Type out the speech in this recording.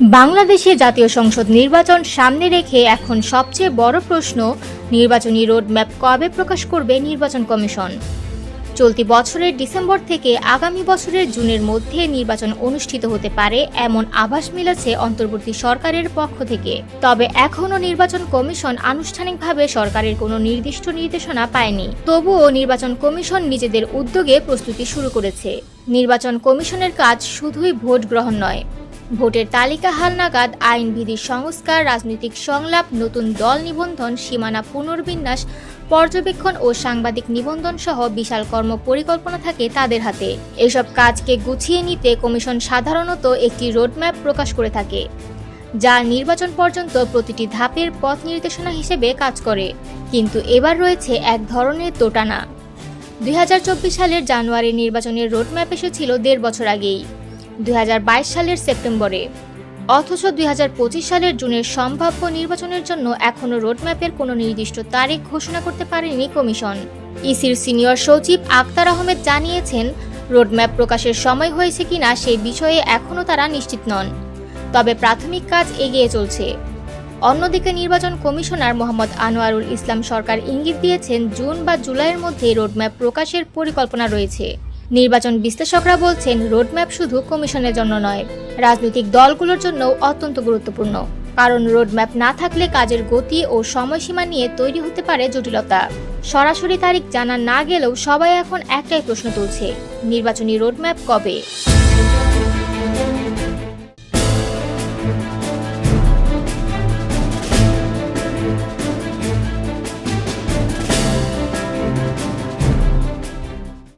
বাংলাদেশে জাতীয় সংসদ নির্বাচন সামনে রেখে এখন সবচেয়ে বড় প্রশ্ন, নির্বাচনী রোডম্যাপ কবে প্রকাশ করবে নির্বাচন কমিশন। চলতি বছরের ডিসেম্বর থেকে আগামী বছরের জুনের মধ্যে নির্বাচন অনুষ্ঠিত হতে পারে এমন আভাস মিলেছে অন্তর্বর্তী সরকারের পক্ষ থেকে। তবে এখনও নির্বাচন কমিশন আনুষ্ঠানিকভাবে সরকারের কোনো নির্দিষ্ট নির্দেশনা পায়নি। তবুও নির্বাচন কমিশন নিজেদের উদ্যোগে প্রস্তুতি শুরু করেছে। নির্বাচন কমিশনের কাজ শুধুই ভোট গ্রহণ নয়, ভোটের তালিকা হালনাগাদ, আইনবিধি সংস্কার, রাজনৈতিক সংলাপ, নতুন দল নিবন্ধন, সীমানা পুনর্বিন্যাস, পর্যবেক্ষণ ও সাংবাদিক নিবন্ধন সহ বিশাল কর্ম পরিকল্পনা থাকে তাদের হাতে। এসব কাজকে গুছিয়ে নিতে কমিশন সাধারণত একটি রোডম্যাপ প্রকাশ করে থাকে, যা নির্বাচন পর্যন্ত প্রতিটি ধাপের পথ নির্দেশনা হিসেবে কাজ করে। কিন্তু এবার রয়েছে এক ধরনের দোটানা। 2024 সালের জানুয়ারি নির্বাচনের রোডম্যাপ এসেছিল 1.5 বছর আগেই, 2022 সালের সেপ্টেম্বরে। অথচ 2025 সালের জুনের সম্ভাব্য নির্বাচনের জন্য এখনও রোডম্যাপের কোনো নির্দিষ্ট তারিখ ঘোষণা করতে পারেনি কমিশন। ইসির সিনিয়র সচিব আক্তার আহমেদ জানিয়েছেন, রোডম্যাপ প্রকাশের সময় হয়েছে কিনা সেই বিষয়ে এখনও তারা নিশ্চিত নন, তবে প্রাথমিক কাজ এগিয়ে চলছে। অন্যদিকে নির্বাচন কমিশনার মোহাম্মদ আনোয়ারুল ইসলাম সরকার ইঙ্গিত দিয়েছেন, জুন বা জুলাইয়ের মধ্যে রোডম্যাপ প্রকাশের পরিকল্পনা রয়েছে। নির্বাচন বিশ্লেষকরা বলছেন, রোডম্যাপ শুধু কমিশনের জন্য নয়, রাজনৈতিক দলগুলোর জন্যও অত্যন্ত গুরুত্বপূর্ণ। কারণ রোডম্যাপ না থাকলে কাজের গতি ও সময়সীমা নিয়ে তৈরি হতে পারে জটিলতা। সরাসরি তারিখ জানা না গেলেও সবাই এখন একটাই প্রশ্ন তুলছে, নির্বাচনী রোডম্যাপ কবে।